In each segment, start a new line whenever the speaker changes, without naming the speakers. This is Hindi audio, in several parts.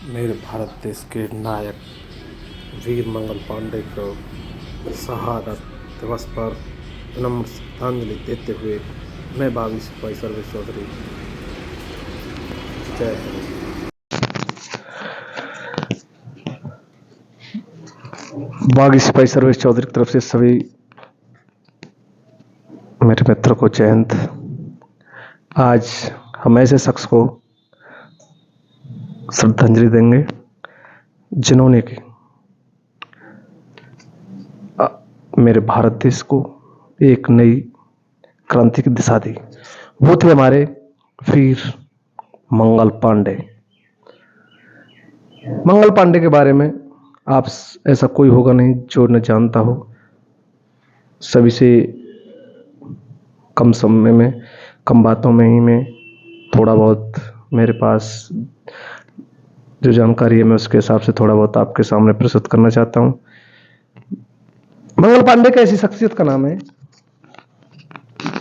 मेरे भारत देश के नायक वीर मंगल पांडे को शहादत दिवस पर विनम्र श्रद्धांजलि देते हुए मैं बागी सिपाही सर्वेश चौधरी जय हिंद।
बागी सिपाही सर्वेश चौधरी की तरफ से सभी मेरे मित्रों को जय हिंद। आज हम ऐसे शख्स को श्रद्धांजलि देंगे जिन्होंने कि मेरे भारत देश को एक नई क्रांति की दिशा दी। वो थे हमारे वीर मंगल पांडे। मंगल पांडे के बारे में आप ऐसा कोई होगा नहीं जो न जानता हो। सभी से कम समय में, कम बातों में ही मैं थोड़ा बहुत मेरे पास जो जानकारी है मैं उसके हिसाब से थोड़ा बहुत आपके सामने प्रस्तुत करना चाहता हूं। मंगल पांडे का ऐसी शख्सियत का नाम है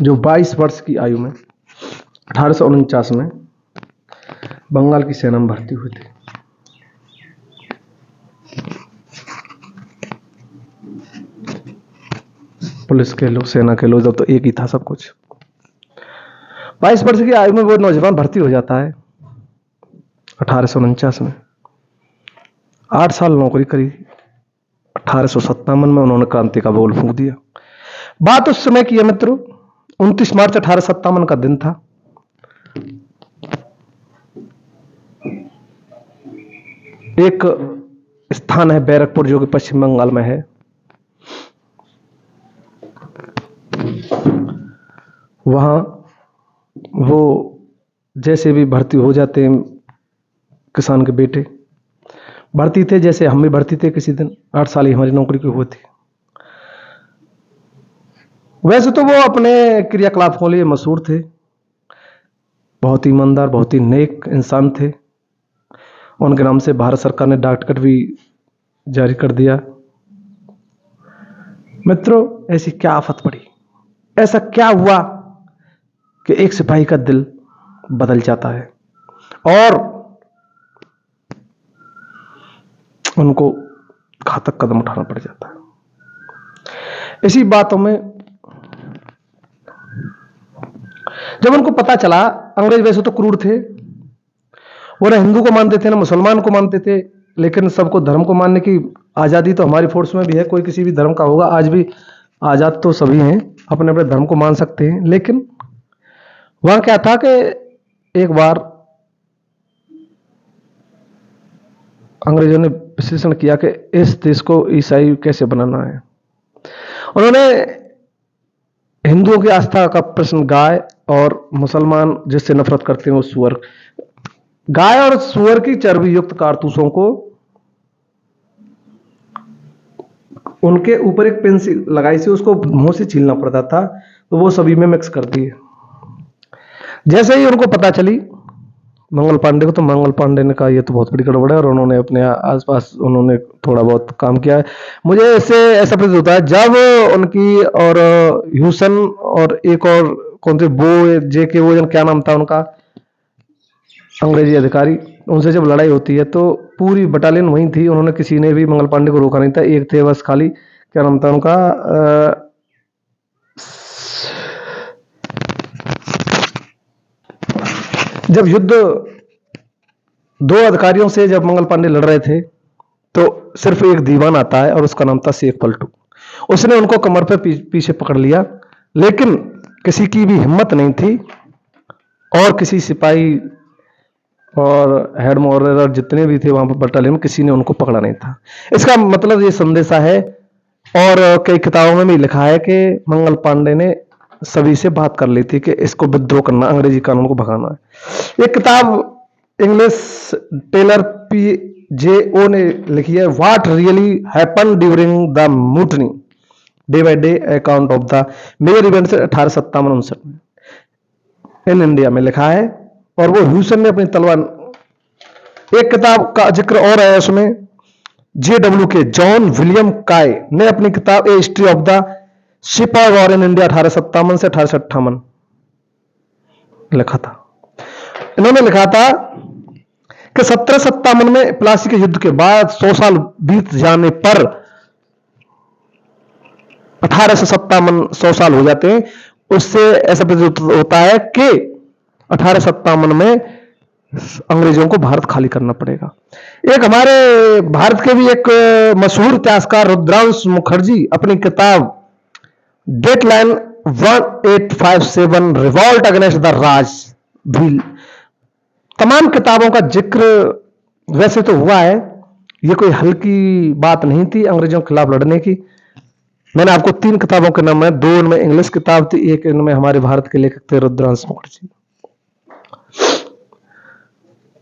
जो 22 वर्ष की आयु में 1849 में बंगाल की सेना में भर्ती हुए थे। पुलिस के लोग, सेना के लोग, जब तो एक ही था सब कुछ। 22 वर्ष की आयु में वो नौजवान भर्ती हो जाता है 1849 में। 8 साल नौकरी करी। 1857 में उन्होंने क्रांति का बोल फूंक दिया। बात उस समय की है मित्रों, 29 मार्च 1857 का दिन था। एक स्थान है बैरकपुर जो कि पश्चिम बंगाल में है। वहां वो जैसे भी भर्ती हो जाते हैं, किसान के बेटे भर्ती थे, जैसे हम भी भर्ती थे किसी दिन। 8 साल ही हमारी नौकरी की हुई थी। वैसे तो वो अपने क्रियाकलाप के लिए मशहूर थे, बहुत ही ईमानदार, बहुत ही नेक इंसान थे। उनके नाम से भारत सरकार ने डाक टिकट भी जारी कर दिया। मित्रों, ऐसी क्या आफत पड़ी, ऐसा क्या हुआ कि एक सिपाही का दिल बदल जाता है और उनको घातक कदम उठाना पड़ जाता है। इसी बातों में जब उनको पता चला, अंग्रेज वैसे तो क्रूर थे, वो ना हिंदू को मानते थे ना मुसलमान को मानते थे, लेकिन सबको धर्म को मानने की आजादी तो हमारी फोर्स में भी है। कोई किसी भी धर्म का होगा, आज भी आजाद तो सभी हैं, अपने अपने धर्म को मान सकते हैं। लेकिन वहां क्या था कि एक बार अंग्रेजों ने विश्लेषण किया कि इस देश को ईसाई कैसे बनाना है। उन्होंने हिंदुओं की आस्था का प्रश्न गाय और मुसलमान जिससे नफरत करते हैं वो सुअर, गाय और सुअर की चर्बी युक्त कारतूसों को उनके ऊपर एक पेंसिल लगाई से उसको मुंह से छीलना पड़ता था, तो वो सभी में मिक्स कर दिए। जैसे ही उनको पता चली मंगल पांडे को, तो मंगल पांडे ने कहा ये तो बहुत बड़ी गड़बड़ है, और उन्होंने अपने आसपास उन्होंने थोड़ा बहुत काम किया है। मुझे इससे ऐसा प्रतीत होता है जब उनकी और ह्यूसन और एक और कौन से बो जे के वो क्या नाम था उनका, अंग्रेजी अधिकारी, उनसे जब लड़ाई होती है तो पूरी बटालियन वहीं थी। उन्होंने किसी ने भी मंगल पांडे को रोका नहीं था। एक थे बस खाली, क्या नाम था उनका, जब युद्ध दो अधिकारियों से जब मंगल पांडे लड़ रहे थे तो सिर्फ एक दीवान आता है और उसका नाम था शेख पलटू। उसने उनको कमर पे पीछे पकड़ लिया, लेकिन किसी की भी हिम्मत नहीं थी और किसी सिपाही और हेड मॉडरेटर जितने भी थे वहां पर बटालियन में, किसी ने उनको पकड़ा नहीं था। इसका मतलब ये संदेशा है, और कई किताबों में भी लिखा है कि मंगल पांडे ने सभी से बात कर ली थी कि इसको विद्रोह करना, अंग्रेजी कानून को भगाना है। एक किताब इंग्लिश टेलर PJO ने लिखी है, what really happen during the mutiny, day by day account of the major events 1857-59 में इन इंडिया में लिखा है। और वो ह्यूसन ने अपनी तलवार, एक किताब का जिक्र और है उसमें, JW के जॉन विलियम काय ने अपनी किताब a history of the sepoy war in India 1857 से 1858 लिखा था। इन्होंने लिखा था कि 1757 में प्लासी के युद्ध के बाद 100 साल बीत जाने पर 1857 100 साल हो जाते हैं, उससे ऐसा प्रतीत होता है कि 1857 में अंग्रेजों को भारत खाली करना पड़ेगा। एक हमारे भारत के भी एक मशहूर इतिहासकार रुद्रांश मुखर्जी अपनी किताब डेडलाइन 1857 रिवॉल्ट अगेंस्ट द राज भी, तमाम किताबों का जिक्र वैसे तो हुआ है, ये कोई हल्की बात नहीं थी अंग्रेजों के खिलाफ लड़ने की। मैंने आपको 3 किताबों के नाम है, 2 इनमें इंग्लिश किताब थी, एक इनमें हमारे भारत के लेखक थे रुद्रांश मुखर्जी।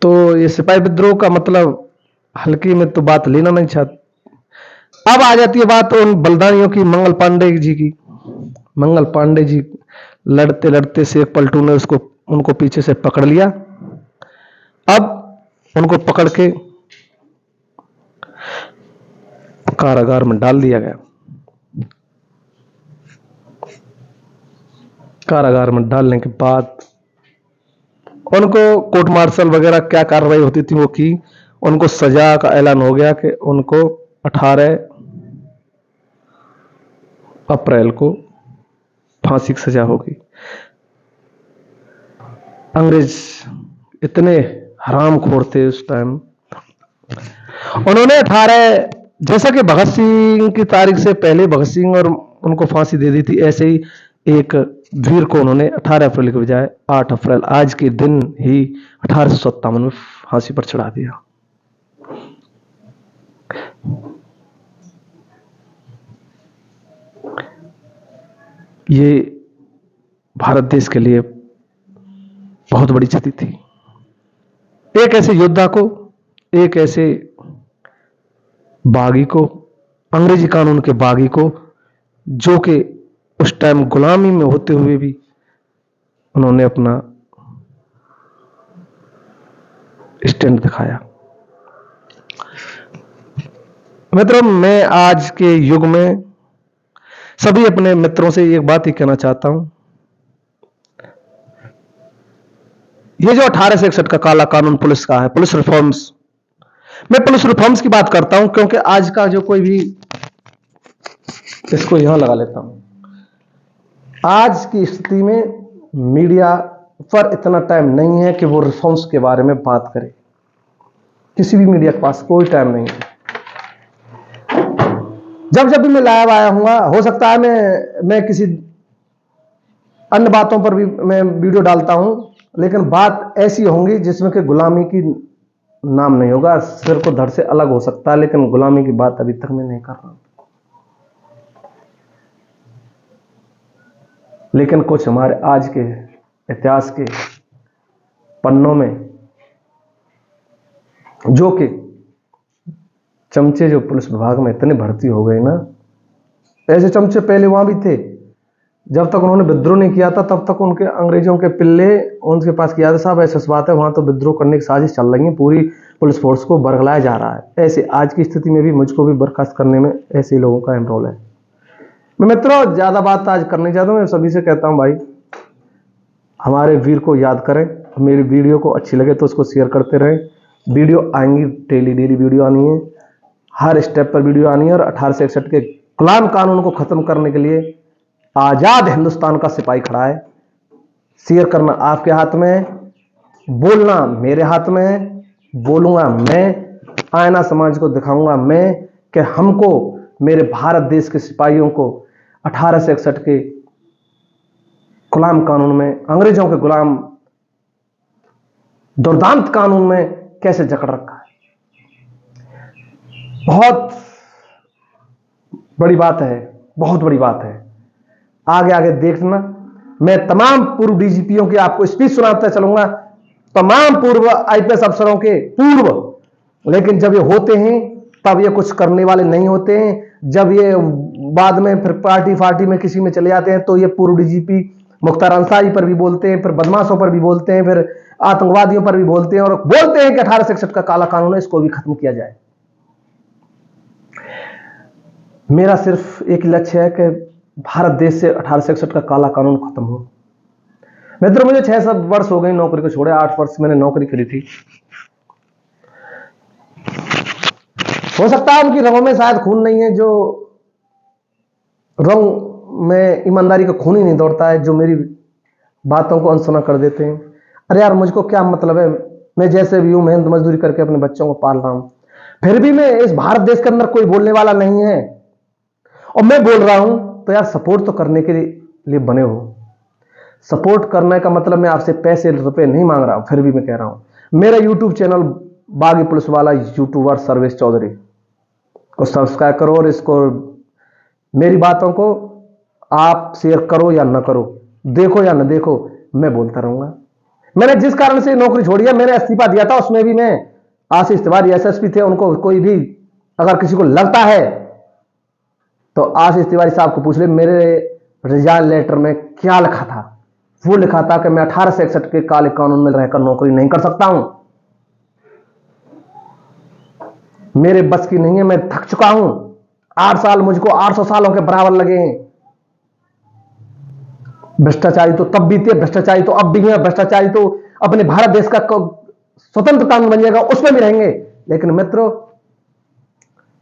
तो ये सिपाही विद्रोह का मतलब हल्की में तो बात लेना नहीं चाहते। अब आ जाती है बात उन बलिदानियों की, मंगल पांडे जी की। मंगल पांडे जी लड़ते लड़ते शेख पलटू ने उनको पीछे से पकड़ लिया। अब उनको पकड़ के कारागार में डाल दिया गया। कारागार में डालने के बाद उनको कोर्ट मार्शल वगैरह क्या कार्रवाई होती थी वो की। उनको सजा का ऐलान हो गया कि उनको 18 अप्रैल को फांसी की सजा होगी। अंग्रेज इतने हरामखोर थे उस टाइम, उन्होंने 18 जैसा कि भगत सिंह की तारीख से पहले भगत सिंह और उनको फांसी दे दी थी, ऐसे ही एक वीर को उन्होंने 18 अप्रैल के बजाय 8 अप्रैल आज के दिन ही 1857 में फांसी पर चढ़ा दिया। ये भारत देश के लिए बहुत बड़ी क्षति थी। एक ऐसे योद्धा को, एक ऐसे बागी को, अंग्रेजी कानून के बागी को, जो कि उस टाइम गुलामी में होते हुए भी उन्होंने अपना स्टैंड दिखाया। मित्रों, मैं आज के युग में सभी अपने मित्रों से एक बात ही कहना चाहता हूं, ये जो 1861 का काला कानून पुलिस का है, पुलिस रिफॉर्म्स, मैं पुलिस रिफॉर्म्स की बात करता हूं क्योंकि आज का जो कोई भी, इसको यहां लगा लेता हूं, आज की स्थिति में मीडिया पर इतना टाइम नहीं है कि वो रिफॉर्म्स के बारे में बात करे। किसी भी मीडिया के पास कोई टाइम नहीं है। जब जब भी मैं लाइव आया हूँ, हो सकता है मैं किसी अन्य बातों पर भी मैं वीडियो डालता हूं, लेकिन बात ऐसी होंगी जिसमें कि गुलामी की नाम नहीं होगा। सिर को धड़ से अलग हो सकता है, लेकिन गुलामी की बात अभी तक मैं नहीं कर रहा। लेकिन कुछ हमारे आज के इतिहास के पन्नों में जो कि चमचे जो पुलिस विभाग में इतने भर्ती हो गए ना, ऐसे चमचे पहले वहां भी थे। जब तक उन्होंने विद्रोह नहीं किया था तब तक उनके अंग्रेजों के पिल्ले उनके पास किया था, साहब ऐसा बात है, वहां तो विद्रोह करने की साजिश चल रही है, पूरी पुलिस फोर्स को बरगलाया जा रहा है। ऐसे आज की स्थिति में भी मुझको भी बर्खास्त करने में ऐसे लोगों का अहम रोल है। मैं मित्रों ज्यादा बात आज करने चाहता हूं, मैं सभी से कहता हूं भाई हमारे वीर को याद करें। मेरी वीडियो को अच्छी लगे तो उसको शेयर करते रहें। वीडियो आएंगी, डेली वीडियो आनी है, हर स्टेप पर वीडियो आनी है। और 1861 के गुलाम कानून को खत्म करने के लिए आजाद हिंदुस्तान का सिपाही खड़ा है। शेयर करना आपके हाथ में है, बोलना मेरे हाथ में है। बोलूंगा मैं, आईना समाज को दिखाऊंगा मैं कि हमको, मेरे भारत देश के सिपाहियों को 1861 के गुलाम कानून में, अंग्रेजों के गुलाम दुर्दांत कानून में कैसे जकड़ रखा है। बहुत बड़ी बात है, बहुत बड़ी बात है। आगे आगे देखना, मैं तमाम पूर्व डीजीपीओं की आपको स्पीच सुनाता चलूंगा, तमाम पूर्व आईपीएस अफसरों के पूर्व। लेकिन जब ये होते हैं तब ये कुछ करने वाले नहीं होते हैं। जब ये बाद में फिर पार्टी में किसी में चले जाते हैं तो ये पूर्व डीजीपी मुख्तार अंसारी पर भी बोलते हैं, फिर बदमाशों पर भी बोलते हैं, फिर आतंकवादियों पर भी बोलते हैं और बोलते हैं कि 1861 का काला कानून है, इसको भी खत्म किया जाए। मेरा सिर्फ एक लक्ष्य है कि भारत देश से 1861 का काला कानून खत्म हो। मित्रों, मुझे 6-7 वर्ष हो गए नौकरी को छोड़े, 8 वर्ष मैंने नौकरी करी थी। हो सकता है उनकी रगों में शायद खून नहीं है, जो रंग में ईमानदारी का खून ही नहीं दौड़ता है, जो मेरी बातों को अनसुना कर देते हैं। अरे यार, मुझको क्या मतलब है, मैं जैसे भी हूं मेहनत मजदूरी करके अपने बच्चों को पाल रहा हूं, फिर भी मैं इस भारत देश के अंदर कोई बोलने वाला नहीं है और मैं बोल रहा हूं, तो यार सपोर्ट तो करने के लिए बने हो। सपोर्ट करने का मतलब मैं आपसे पैसे रुपए नहीं मांग रहा हूं, फिर भी मैं कह रहा हूं मेरा यूट्यूब चैनल बागी पुलिस वाला यूट्यूबर सर्वेश चौधरी को सब्सक्राइब करो और इसको, मेरी बातों को आप शेयर करो या ना करो, देखो या ना देखो, मैं बोलता रहूंगा। मैंने जिस कारण से नौकरी छोड़ी है, मैंने इस्तीफा दिया था, उसमें भी मैं, आशीष तिवारी एसएसपी थे, उनको कोई भी अगर किसी को लगता है तो आशीष तिवारी साहब को पूछ ले, मेरे रिजाइन लेटर में क्या लिखा था। वो लिखा था कि मैं 1861 के काले कानून में रहकर नौकरी नहीं कर सकता हूं, मेरे बस की नहीं है, मैं थक चुका हूं। 8 साल मुझको 800 सालों के बराबर लगे हैं। भ्रष्टाचारी तो तब भी थे, भ्रष्टाचारी तो अब भी है, भ्रष्टाचारी तो अपने भारत देश का स्वतंत्रता बन जाएगा उसमें भी रहेंगे। लेकिन मित्रों,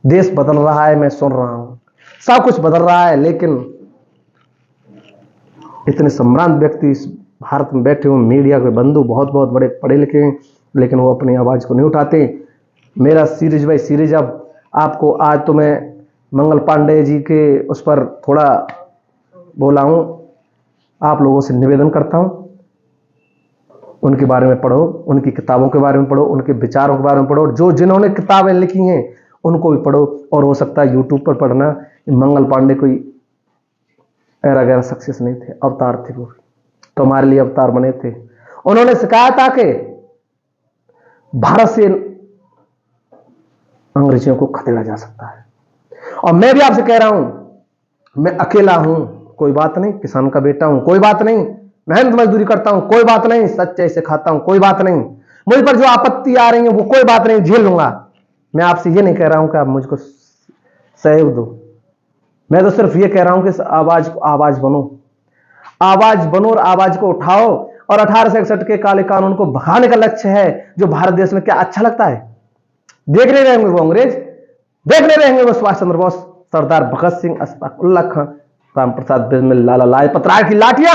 देश बदल रहा है, मैं सुन रहा हूं, सब कुछ बदल रहा है, लेकिन इतने सम्रांत व्यक्ति इस भारत में बैठे हुए, मीडिया के बंधु बहुत बहुत बड़े पढ़े लिखे हैं, लेकिन वो अपनी आवाज को नहीं उठाते। मेरा सीरीज बाई सीरीज अब आपको, आज तो मैं मंगल पांडे जी के उस पर थोड़ा बोला हूं, आप लोगों से निवेदन करता हूं उनके बारे में पढ़ो, उनकी किताबों के बारे में पढ़ो, उनके विचारों के बारे में पढ़ो, जो जिन्होंने किताबें लिखी हैं उनको भी पढ़ो। और हो सकता है यूट्यूब पर पढ़ना, मंगल पांडे कोई ऐरा गैरा सक्सेस नहीं थे, अवतार थे, वो तो हमारे लिए अवतार बने थे। उन्होंने सिखाया था कि भारत से अंग्रेजों को खदेड़ा जा सकता है। और मैं भी आपसे कह रहा हूं, मैं अकेला हूं, कोई बात नहीं, किसान का बेटा हूं, कोई बात नहीं, मेहनत मजदूरी करता हूं, कोई बात नहीं, सच्चाई से खाता हूं, कोई बात नहीं, मुझ पर जो आपत्ति आ रही है वो कोई बात नहीं, झेल लूंगा। मैं आपसे ये नहीं कह रहा हूं कि आप मुझको सहयोग दो, मैं तो सिर्फ ये कह रहा हूं कि आवाज बनो, आवाज बनो और आवाज को उठाओ। और 1861 के काले कानून को भगाने का लक्ष्य है, जो भारत देश में क्या अच्छा लगता है, देखने रहेंगे वो अंग्रेज, देखने रहेंगे वो सुभाष चंद्र बोस, सरदार भगत सिंह, अशफाक उल्लाह खां, राम प्रसाद बिस्मिल, लाला लाजपत राय की लाठियां,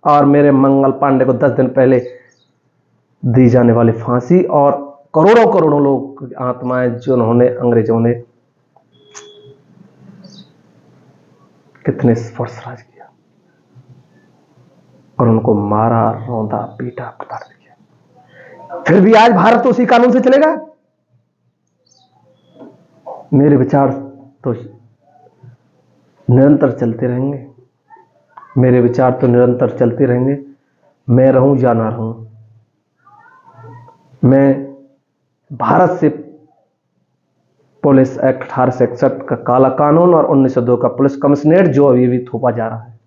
और मेरे मंगल पांडे को 10 दिन पहले दी जाने वाली फांसी, और करोड़ों करोड़ों लोग की आत्माएं जिन्होंने अंग्रेजों ने कितने स्पर्श राज किया और उनको मारा, रौंदा, पीटा, प्रताड़ित किया, फिर भी आज भारत तो उसी कानून से चलेगा। मेरे विचार तो निरंतर चलते रहेंगे, मेरे विचार तो निरंतर चलते रहेंगे, मैं रहूं या ना रहूं। मैं भारत से पुलिस एक्ट 1861 का काला कानून और 1902 का पुलिस कमिश्नरेट जो अभी भी थोपा जा रहा है,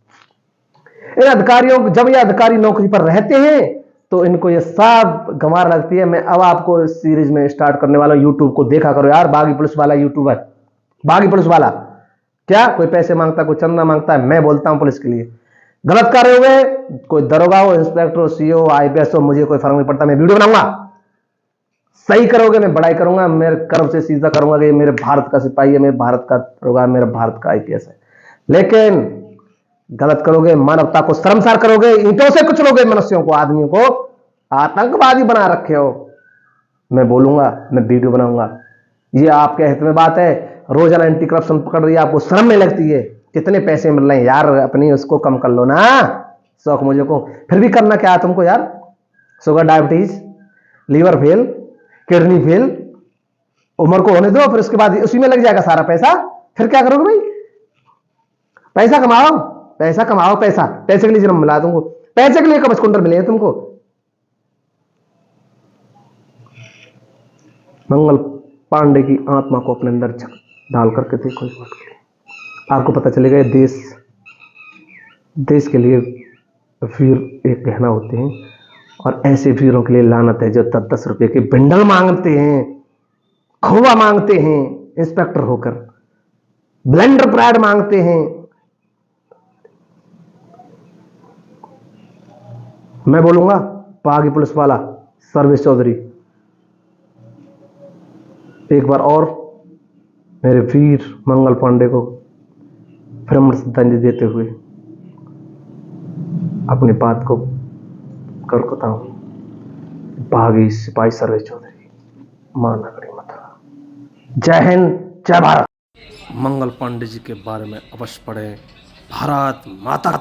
इन अधिकारियों को, जब ये अधिकारी नौकरी पर रहते हैं तो इनको ये सब गंवार लगती है। मैं अब आपको इस सीरीज में स्टार्ट करने वाला हूं, यूट्यूब को देखा करो यार, बागी पुलिस वाला यूट्यूबर, बागी पुलिस वाला, क्या कोई पैसे मांगता, कोई चंदा मांगता है, मैं बोलता हूं पुलिस के लिए। गलत कर रहे हुए, कोई दरोगा हो, इंस्पेक्टर हो, सीओ, आईपीएस हो, मुझे कोई फर्क नहीं पड़ता, मैं वीडियो बनाऊंगा, सही करोगे मैं बड़ाई करूंगा, मेरे कर्म से सीधा करूंगा कि ये मेरे भारत का सिपाही है, मेरे भारत का दरोगा, मेरा भारत का आईपीएस है। लेकिन गलत करोगे, मानवता को शर्मसार करोगे, ईंटों से कुचलोगे मनुष्यों को, आदमियों को आतंकवादी बना रखे हो, मैं बोलूंगा, मैं वीडियो बनाऊंगा। ये आपके हित में बात है, रोजाना एंटी करप्शन पकड़ रही है, आपको शर्म नहीं लगती है? कितने पैसे मिल रहे हैं यार, अपनी उसको कम कर लो ना, शौक मुझे को, फिर भी करना क्या है तुमको यार, sugar, diabetes, liver fail, kidney fail, उम्र को होने दो, फिर उसके बाद उसी में लग जाएगा सारा पैसा, फिर क्या करोगे भाई? पैसा कमाओ, पैसा कमाओ, पैसा, पैसे के लिए जन्म मिला तुमको, पैसे के लिए कवच कुंडल मिले हैं तुमको। मंगल पांडे की आत्मा को अपने अंदर डाल करके देखो, आपको पता चलेगा देश के लिए वीर एक गहना होते हैं, और ऐसे वीरों के लिए लानत है जो 10-10 रुपए के बिंडल मांगते हैं, खोवा मांगते हैं इंस्पेक्टर होकर, ब्लेंडर प्राइड मांगते हैं। मैं बोलूंगा बागी पुलिस वाला सर्वेश चौधरी, एक बार और मेरे वीर मंगल पांडे को विनम्र श्रद्धांजलि देते हुए अपनी बात को करता हूँ। भागी सिपाही सर्वेश चौधरी, मां नगरी मथुरा। जय हिंद, जय भारत।
मंगल पांडे जी के बारे में अवश्य पढ़ें। भारत माता